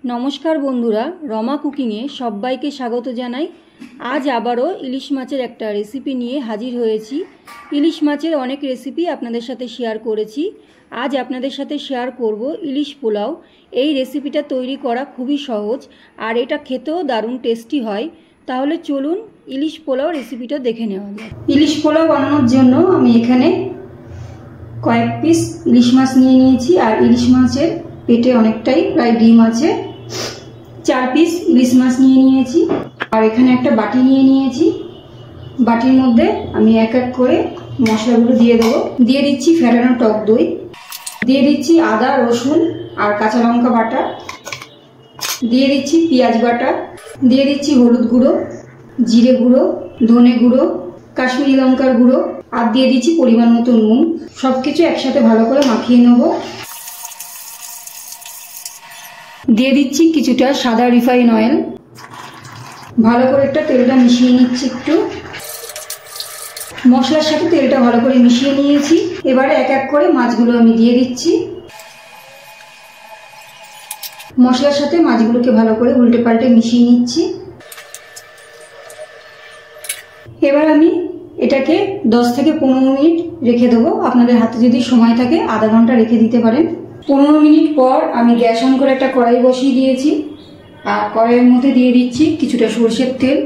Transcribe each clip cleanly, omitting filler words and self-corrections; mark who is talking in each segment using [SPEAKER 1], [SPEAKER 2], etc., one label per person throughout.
[SPEAKER 1] नमस्कार बंधुरा रमा कुकिंगे सबाइके स्वागत जानाई। आज आबारो इलिश माछेर एकटा रेसिपि निये हाजिर हयेछि। इलिश माछेर अनेक रेसिपि आपनादेर साथे शेयार करेछि। आज आपनादेर साथे शेयार करब इलिश पोलाव। এই রেসিপিটা তৈরি করা খুবই সহজ আর এটা খেতেও দারুণ টেস্টি হয়। তাহলে চলুন ইলিশ পোলাও রেসিপিটা দেখে নেওয়া যাক। ইলিশ পোলাও বানানোর জন্য আমি এখানে কয়েক পিস ইলিশ মাছ নিয়ে নিয়েছি আর ইলিশ মাছের পেটে অনেকটাই প্রায় ডিম আছে। 4 পিস ইলিশ মাছ নিয়ে নিয়েছি আর এখানে একটা বাটি নিয়ে নিয়েছি। বাটির মধ্যে আমি এক এক করে মশলাগুলো দিয়ে দেব। দিয়ে দিচ্ছি ফেটানো টক দই, দিয়ে দিচ্ছি আদা রসুন আর কাঁচা লঙ্কা বাটা, দিয়ে দিচ্ছি পেঁয়াজ বাটা, দিয়ে দিচ্ছি হলুদ গুঁড়ো, জিরে গুঁড়ো, ধনে গুঁড়ো, কাশ্মীরি লঙ্কার গুঁড়ো আর দিয়ে দিচ্ছি পরিমাণ মতো নুন। সবকিছু একসাথে ভালো করে মাখিয়ে নেব। দিয়ে দিচ্ছি কিছুটা সাদা রিফাইন অয়েল। ভালো করে একটা তেলটা মিশিয়ে নিচ্ছি। একটু মশলার সাথে তেলটা ভালো করে মিশিয়ে নিয়েছি। এবারে এক এক করে মাছগুলো আমি দিয়ে দিচ্ছি। মশলার সাথে মাছগুলোকে ভালো করে উল্টে পাল্টে মিশিয়ে নিচ্ছি। এবার আমি এটাকে 10 থেকে 15 মিনিট রেখে দেবো। আপনাদের হাতে যদি সময় থাকে আধা ঘন্টা রেখে দিতে পারেন। 15 মিনিট পর আমি গ্যাস অন করে একটা কড়াই বসিয়ে দিয়েছি আর কড়াইয়ের মধ্যে দিয়ে দিচ্ছি কিছুটা সরষের তেল।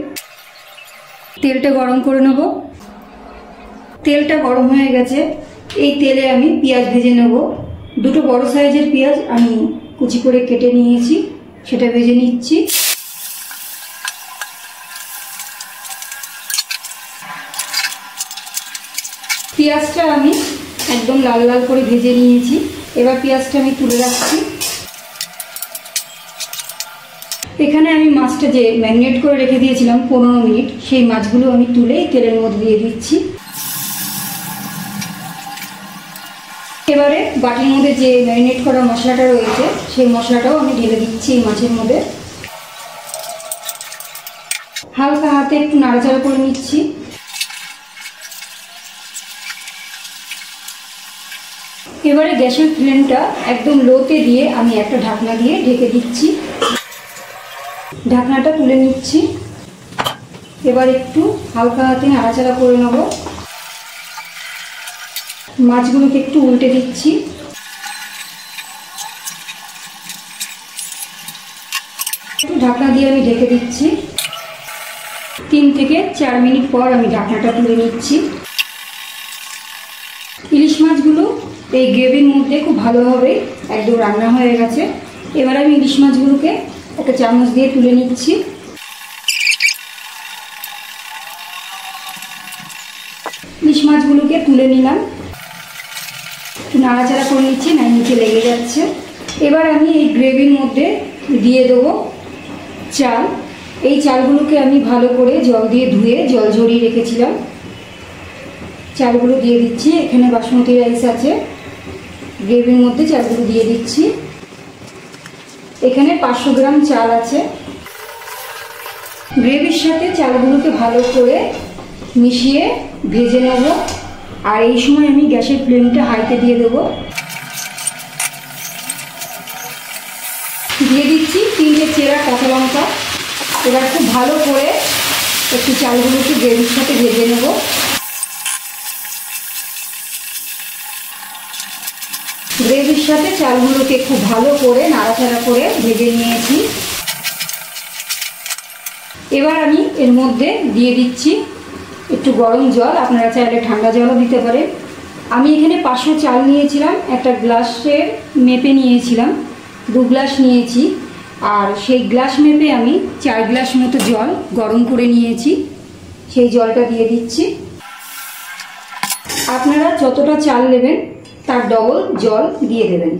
[SPEAKER 1] তেলটা গরম করে নেব। তেলটা গরম হয়ে গেছে। এই তেলে আমি পেঁয়াজ ভেজে নেব। দুটো বড় সাইজের পেঁয়াজ আমি কুচি করে কেটে নিয়েছি, সেটা ভেজে নিচ্ছি। পেঁয়াজটা আমি একদম লাল লাল করে ভেজে নিয়েছি। এবার পেঁয়াজটা আমি তুলে রাখছি। এখানে আমি মাছটা যে ম্যারিনেট করে রেখে দিয়েছিলাম 15 মিনিট, সেই মাছগুলো আমি তুলে তেলের মধ্যে দিয়ে দিচ্ছি। এবারে বাটির মধ্যে যে ম্যারিনেট করা মশলাটা রয়েছে সেই মশলাটাও আমি ঢেলে দিচ্ছি এই মাছের মধ্যে। হালকা হাতে একটু নাড়াচাড়া করে নিচ্ছি। এবারে গ্যাসের ফ্লেমটা একদম লোতে দিয়ে আমি একটা ঢাকনা দিয়ে ঢেকে দিচ্ছি। ঢাকনাটা তুলে নিচ্ছি। এবার একটু হালকা হাতে নাড়াচাড়া করে নেব। মাছগুলোকে একটু উল্টে দিচ্ছি। একটু ঢাকনা দিয়ে আমি ঢেকে দিচ্ছি। 3 থেকে 4 মিনিট পর আমি ঢাকনাটা তুলে নিচ্ছি। ইলিশ মাছগুলো এই গ্রেভির মধ্যে খুব ভালোভাবে একদম রান্না হয়ে গেছে। এবার আমি ইলিশ মাছগুলোকে একটা চামচ দিয়ে তুলে নিচ্ছি। ইলিশ মাছগুলোকে তুলে নিলাম। একটু নাড়াচাড়া করে নিচ্ছি, না নিচে লেগে যাচ্ছে। এবার আমি এই গ্রেভির মধ্যে দিয়ে দেবো চাল। এই চালগুলোকে আমি ভালো করে জল দিয়ে ধুয়ে জল ঝরিয়ে রেখেছিলাম। চালগুলো দিয়ে দিচ্ছি। এখানে বাসমতি রাইস আছে। গ্রেভির মধ্যে চালগুলো দিয়ে দিচ্ছি। এখানে 500 গ্রাম চাল আছে। গ্রেভির সাথে চালগুলোকে ভালো করে মিশিয়ে ভেজে নেব। আর এই সময় আমি গ্যাসের ফ্লেমটা হাইতে দিয়ে দেব। দিয়ে দিচ্ছি 3টে চেরা কাঁচা লঙ্কা। এবার খুব ভালো করে একটু চালগুলোকে গ্রেভির সাথে ভেজে নেব। গ্রেভির সাথে চালগুলোকে খুব ভালো করে নাড়াচাড়া করে ভেজে নিয়েছি। এবার আমি এর মধ্যে দিয়ে দিচ্ছি একটু গরম জল। আপনারা চাইলে ঠান্ডা জলও দিতে পারেন। আমি এখানে 500 চাল নিয়েছিলাম, একটা গ্লাসের মেপে নিয়েছিলাম, 2 গ্লাস নিয়েছি। আর সেই গ্লাস মেপে আমি 4 গ্লাস মতো জল গরম করে নিয়েছি, সেই জলটা দিয়ে দিচ্ছি। আপনারা যতটা চাল নেবেন তার ডবল জল দিয়ে দেবেন।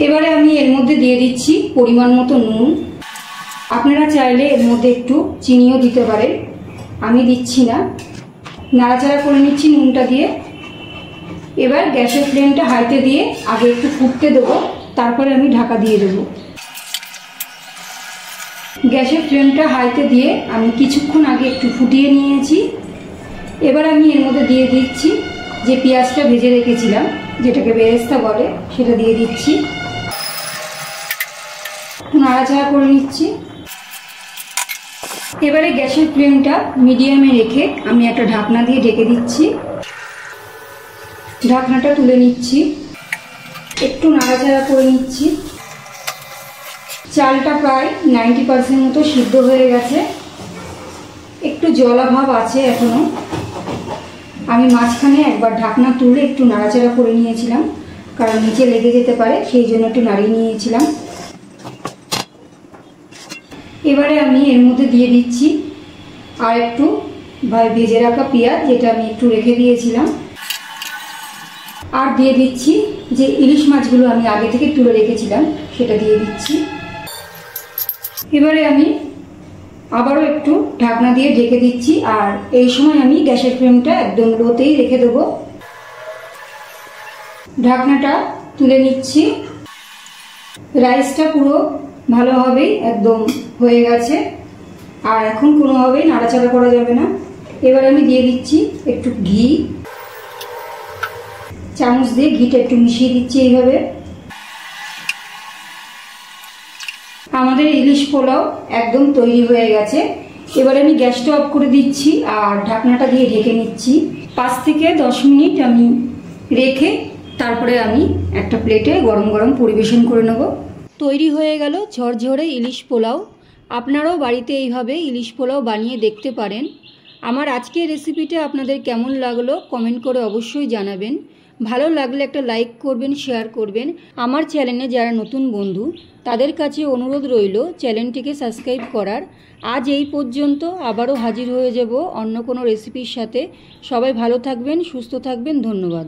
[SPEAKER 1] এবারে আমি এর মধ্যে দিয়ে দিচ্ছি পরিমাণ মতো নুন। আপনারা চাইলে এর মধ্যে একটু চিনিও দিতে পারেন, আমি দিচ্ছি না। নাড়াচাড়া করে নিচ্ছি নুনটা দিয়ে। এবার গ্যাসের ফ্লেমটা হাইতে দিয়ে আগে একটু ফুটতে দেবো, তারপরে আমি ঢাকা দিয়ে দেবো। গ্যাসের ফ্লেমটা হাইতে দিয়ে আমি কিছুক্ষণ আগে একটু ফুটিয়ে নিয়েছি। এবার আমি এর মধ্যে দিয়ে দিচ্ছি যে পেঁয়াজটা ভেজে রেখেছিলাম, যেটাকে বেরেস্তা বলে, সেটা দিয়ে দিচ্ছি। নাড়াচাড়া করে নিচ্ছি। এবারে গ্যাসের ফ্লেমটা মিডিয়ামে রেখে আমি একটা ঢাকনা দিয়ে ঢেকে দিচ্ছি। ঢাকনাটা তুলে নিচ্ছি, একটু নাড়াচাড়া করে নিচ্ছি। চালটা প্রায় 90% মতো সিদ্ধ হয়ে গেছে, একটু জলাভাব আছে এখনো। আমি মাঝখানে একবার ঢাকনা তুলে একটু নাড়াচাড়া করে নিয়েছিলাম, কারণ নিচে লেগে যেতে পারে, সেই জন্য একটু নাড়িয়ে নিয়েছিলাম। এবারে আমি এর মধ্যে দিয়ে দিচ্ছি আর একটু ভেজে রাখা পেঁয়াজ, যেটা আমি একটু রেখে দিয়েছিলাম। আর দিয়ে দিচ্ছি যে ইলিশ মাছগুলো আমি আগে থেকে তুলে রেখেছিলাম, সেটা দিয়ে দিচ্ছি। এবারে আমি আবারও একটু ঢাকনা দিয়ে ঢেকে দিচ্ছি। আর এই সময় আমি গ্যাসের ফ্লেমটা একদম লোতেই রেখে দেবো। ঢাকনাটা তুলে নিচ্ছি। রাইসটা পুরো ভালোভাবেই একদম হয়ে গেছে, আর এখন কোনোভাবেই নাড়াচাড়া করা যাবে না। এবার আমি দিয়ে দিচ্ছি একটু ঘি, চামচ দিয়ে ঘিটা একটু মিশিয়ে দিচ্ছি এইভাবে। আমাদের ইলিশ পোলাও একদম তৈরি হয়ে গেছে। এবারে আমি গ্যাসটা অফ করে দিচ্ছি আর ঢাকনাটা দিয়ে ঢেকে নিচ্ছি। 5 থেকে 10 মিনিট আমি রেখে তারপরে আমি একটা প্লেটে গরম গরম পরিবেশন করে নেব। তৈরি হয়ে গেল ঝরঝরে ইলিশ পোলাও। আপনারাও বাড়িতে এইভাবে ইলিশ পোলাও বানিয়ে দেখতে পারেন। আমার আজকের রেসিপিটা আপনাদের কেমন লাগলো কমেন্ট করে অবশ্যই জানাবেন। ভালো লাগলে একটা লাইক করবেন, শেয়ার করবেন। আমার চ্যানেলে যারা নতুন বন্ধু তাদের কাছে অনুরোধ রইল চ্যানেলটিকে সাবস্ক্রাইব করার। আজ এই পর্যন্ত, আবারও হাজির হয়ে যাব অন্য কোনো রেসিপির সাথে। সবাই ভালো থাকবেন, সুস্থ থাকবেন। ধন্যবাদ।